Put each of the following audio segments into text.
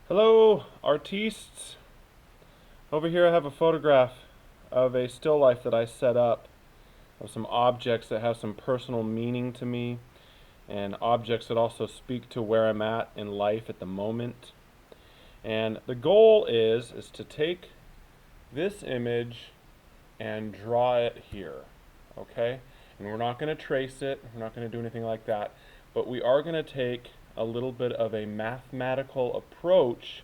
Hello, artistes. Over here I have a photograph of a still life that I set up of some objects that have some personal meaning to me and objects that also speak to where I'm at in life at the moment. And the goal is to take this image and draw it here, okay? And we're not going to trace it, we're not going to do anything like that, but we are going to take a little bit of a mathematical approach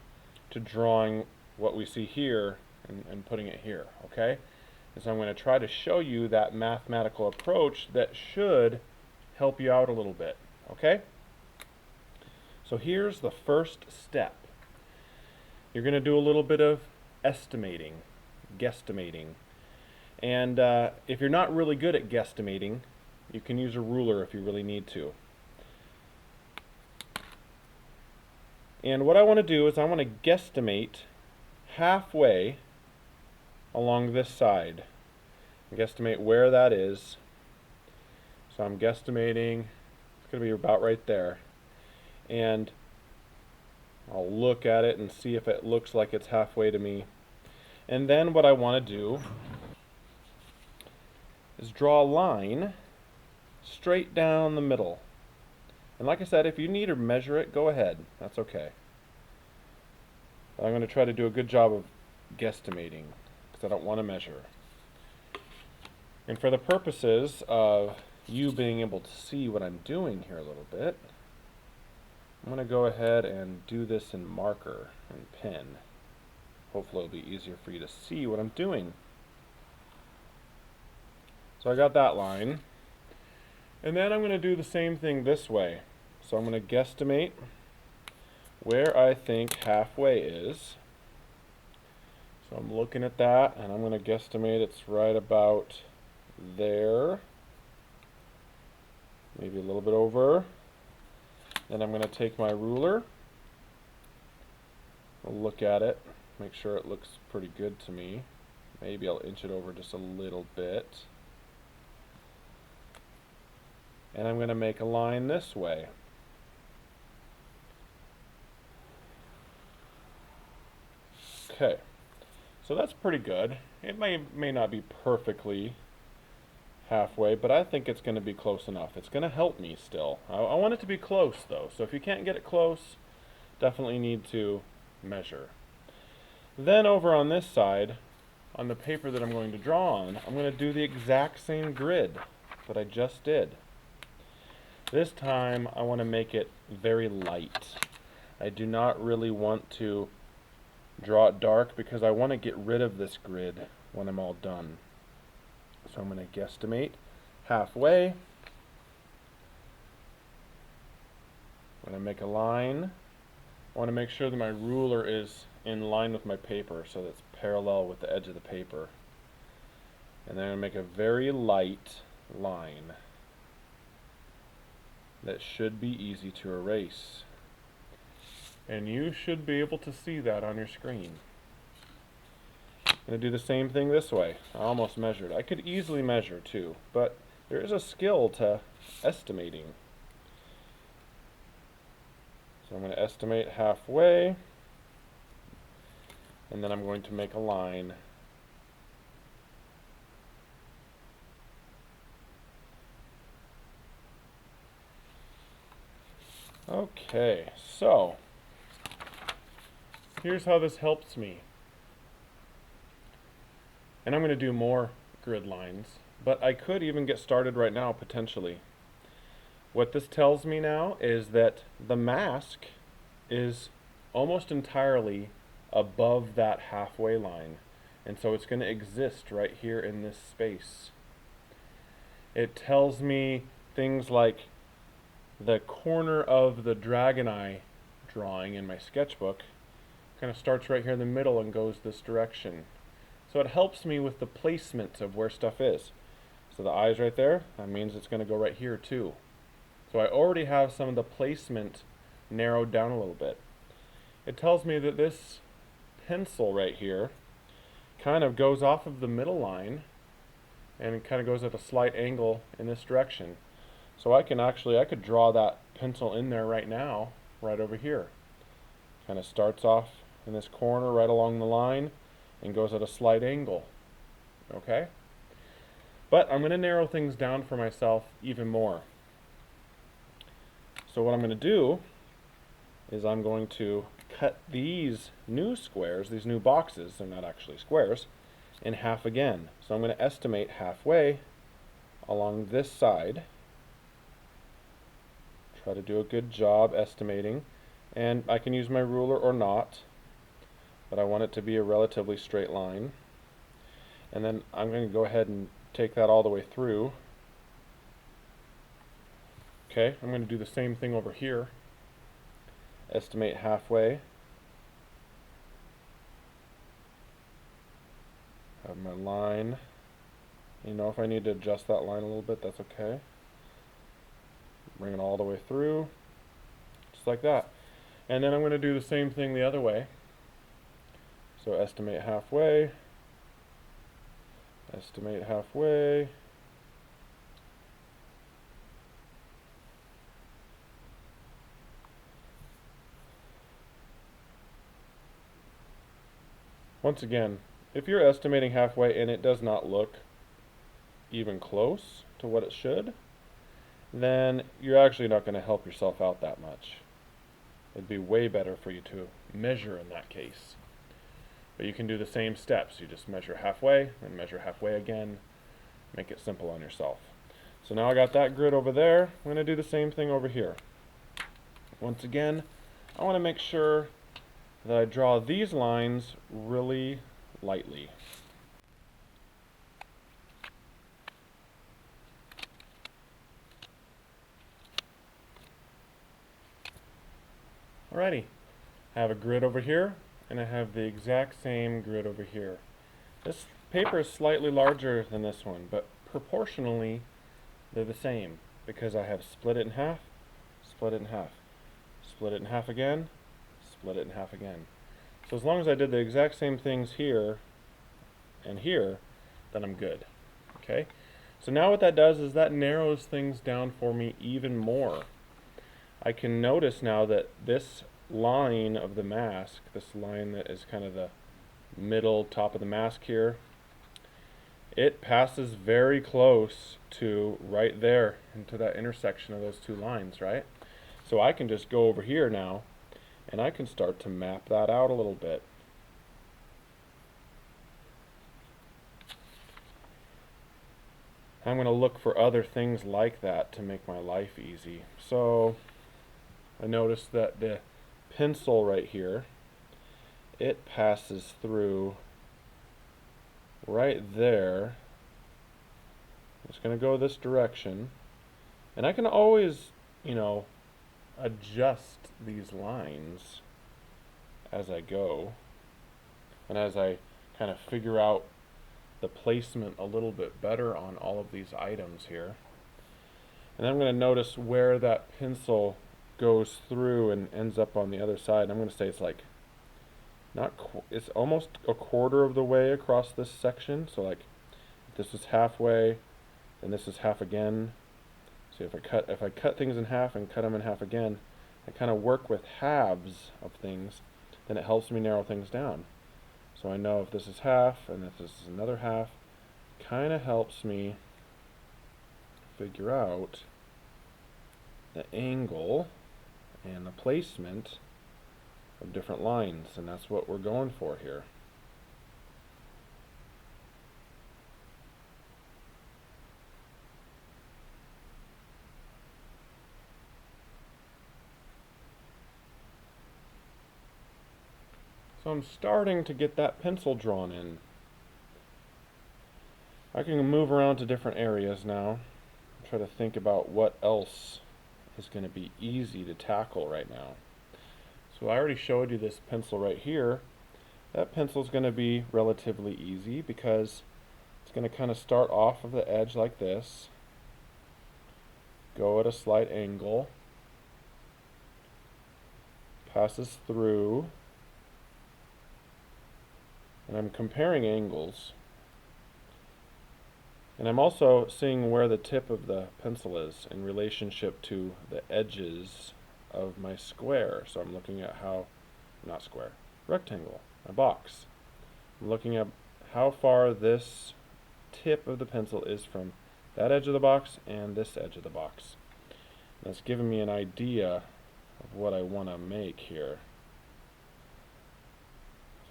to drawing what we see here and putting it here, okay? And so I'm going to try to show you that mathematical approach that should help you out a little bit, okay? So here's the first step. You're going to do a little bit of estimating, guesstimating. And if you're not really good at guesstimating, you can use a ruler if you really need to. And what I want to do is I want to guesstimate halfway along this side. Guesstimate where that is. So I'm guesstimating, it's going to be about right there. And I'll look at it and see if it looks like it's halfway to me. And then what I want to do is draw a line straight down the middle. And like I said, if you need to measure it, go ahead. That's okay. But I'm going to try to do a good job of guesstimating because I don't want to measure. And for the purposes of you being able to see what I'm doing here a little bit, I'm going to go ahead and do this in marker and pen. Hopefully it'll be easier for you to see what I'm doing. So I got that line. And then I'm going to do the same thing this way. So I'm going to guesstimate where I think halfway is. So I'm looking at that and I'm going to guesstimate it's right about there. Maybe a little bit over. Then I'm going to take my ruler. I'll look at it, make sure it looks pretty good to me. Maybe I'll inch it over just a little bit. And I'm going to make a line this way. Okay, so that's pretty good. It may not be perfectly halfway, but I think it's going to be close enough. It's going to help me still. I want it to be close though, so if you can't get it close, definitely need to measure. Then over on this side, on the paper that I'm going to draw on, I'm going to do the exact same grid that I just did. This time I want to make it very light. I do not really want to draw it dark because I want to get rid of this grid when I'm all done. So I'm going to guesstimate halfway. I'm going to make a line. I want to make sure that my ruler is in line with my paper so that it's parallel with the edge of the paper. And then I'm going to make a very light line that should be easy to erase. And you should be able to see that on your screen. I'm going to do the same thing this way. I almost measured. I could easily measure too, but there is a skill to estimating. So I'm going to estimate halfway, and then I'm going to make a line. Okay, so here's how this helps me. And I'm going to do more grid lines, but I could even get started right now potentially. What this tells me now is that the mask is almost entirely above that halfway line, and so it's going to exist right here in this space. It tells me things like the corner of the dragon eye drawing in my sketchbook kind of starts right here in the middle and goes this direction. So it helps me with the placement of where stuff is. So the eye's right there, that means it's going to go right here too. So I already have some of the placement narrowed down a little bit. It tells me that this pencil right here kind of goes off of the middle line and it kind of goes at a slight angle in this direction. So I could draw that pencil in there right now, right over here. Kind of starts off in this corner right along the line and goes at a slight angle. Okay? But I'm going to narrow things down for myself even more. So what I'm going to do is I'm going to cut these new squares, these new boxes, they're not actually squares, in half again. So I'm going to estimate halfway along this side. Try to do a good job estimating. And I can use my ruler or not, but I want it to be a relatively straight line. And then I'm going to go ahead and take that all the way through. Okay, I'm going to do the same thing over here. Estimate halfway. Have my line. You know, if I need to adjust that line a little bit, that's okay. Bring it all the way through, just like that. And then I'm going to do the same thing the other way. So estimate halfway. Estimate halfway. Once again, if you're estimating halfway and it does not look even close to what it should, then you're actually not going to help yourself out that much. It'd be way better for you to measure in that case. But you can do the same steps. You just measure halfway, and measure halfway again. Make it simple on yourself. So now I got that grid over there. I'm going to do the same thing over here. Once again, I want to make sure that I draw these lines really lightly. Alrighty, I have a grid over here, and I have the exact same grid over here. This paper is slightly larger than this one, but proportionally they're the same because I have split it in half, split it in half, split it in half again, split it in half again. So as long as I did the exact same things here and here, then I'm good. Okay? So now what that does is that narrows things down for me even more. I can notice now that this line of the mask, this line that is kind of the middle top of the mask here, it passes very close to right there into that intersection of those two lines, right? So I can just go over here now and I can start to map that out a little bit. I'm going to look for other things like that to make my life easy. So I noticed that the pencil right here, it passes through right there. It's going to go this direction. And I can always, you know, adjust these lines as I go. And as I kind of figure out the placement a little bit better on all of these items here. And then I'm going to notice where that pencil goes through and ends up on the other side. I'm going to say it's like it's almost a quarter of the way across this section. So like if this is halfway, then this is half again. So if I cut things in half and cut them in half again, I kind of work with halves of things, then it helps me narrow things down. So I know if this is half and if this is another half, kind of helps me figure out the angle and the placement of different lines, and that's what we're going for here. So I'm starting to get that pencil drawn in. I can move around to different areas now, try to think about what else is going to be easy to tackle right now. So I already showed you this pencil right here. That pencil is going to be relatively easy because it's going to kind of start off of the edge like this, go at a slight angle, passes through, and I'm comparing angles. And I'm also seeing where the tip of the pencil is in relationship to the edges of my square. So I'm looking at how not square, rectangle, my box. I'm looking at how far this tip of the pencil is from that edge of the box and this edge of the box. That's giving me an idea of what I want to make here.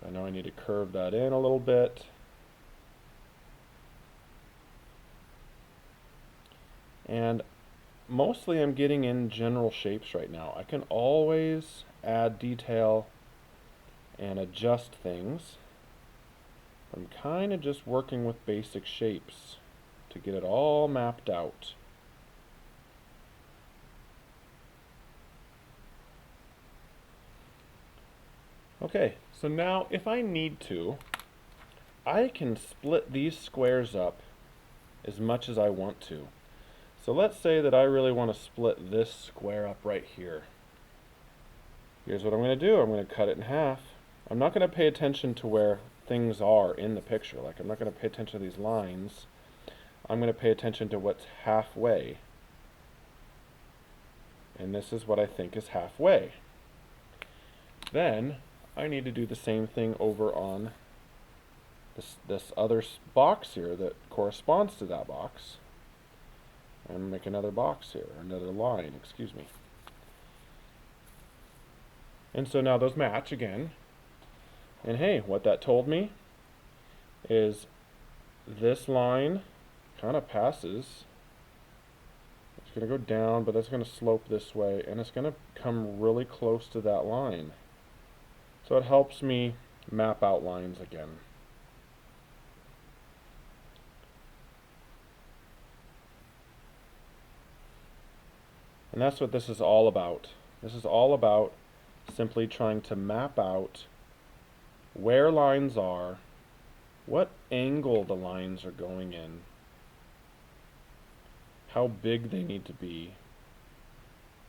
So I know I need to curve that in a little bit. And mostly I'm getting in general shapes right now. I can always add detail and adjust things. I'm kind of just working with basic shapes to get it all mapped out. Okay, so now if I need to, I can split these squares up as much as I want to. So let's say that I really want to split this square up right here. Here's what I'm going to do. I'm going to cut it in half. I'm not going to pay attention to where things are in the picture. Like, I'm not going to pay attention to these lines. I'm going to pay attention to what's halfway. And this is what I think is halfway. Then I need to do the same thing over on this other box here that corresponds to that box. And make another box here, another line, excuse me. And so now those match again. And hey, what that told me is this line kind of passes. It's going to go down, but that's going to slope this way, and it's going to come really close to that line. So it helps me map out lines again. And that's what this is all about. This is all about simply trying to map out where lines are, what angle the lines are going in, how big they need to be,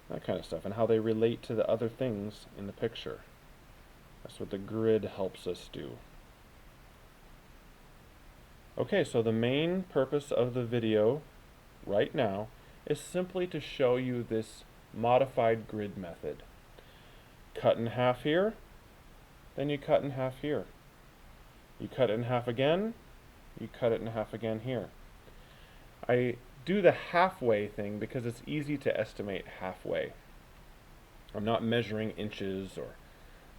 that kind of stuff, and how they relate to the other things in the picture. That's what the grid helps us do. Okay, so the main purpose of the video right now is simply to show you this modified grid method. Cut in half here, then you cut in half here. You cut it in half again, you cut it in half again here. I do the halfway thing because it's easy to estimate halfway. I'm not measuring inches or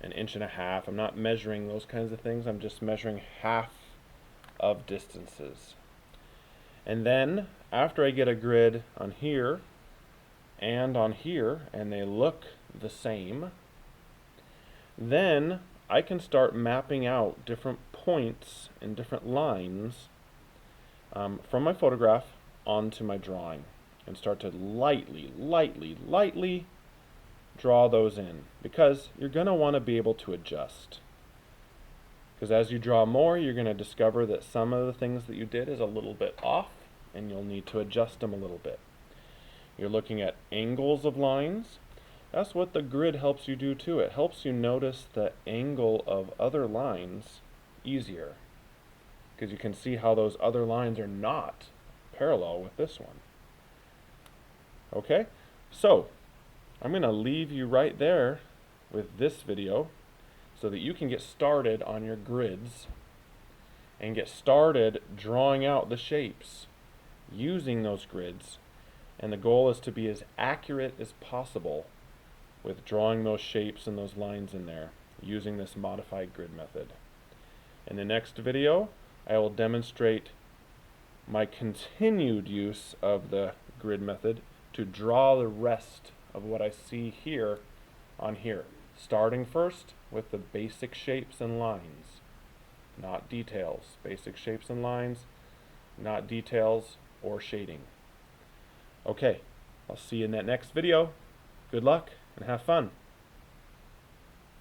an inch and a half. I'm not measuring those kinds of things. I'm just measuring half of distances. And then after I get a grid on here and on here, and they look the same, then I can start mapping out different points and different lines from my photograph onto my drawing, and start to lightly draw those in, because you're going to want to be able to adjust. Because as you draw more, you're going to discover that some of the things that you did is a little bit off, and you'll need to adjust them a little bit. You're looking at angles of lines. That's what the grid helps you do too. It helps you notice the angle of other lines easier, because you can see how those other lines are not parallel with this one. Okay, so I'm going to leave you right there with this video so that you can get started on your grids and get started drawing out the shapes using those grids. And the goal is to be as accurate as possible with drawing those shapes and those lines in there using this modified grid method. In the next video, I will demonstrate my continued use of the grid method to draw the rest of what I see here on here, starting first with the basic shapes and lines, not details. Basic shapes and lines, not details or shading. Okay, I'll see you in that next video. Good luck and have fun.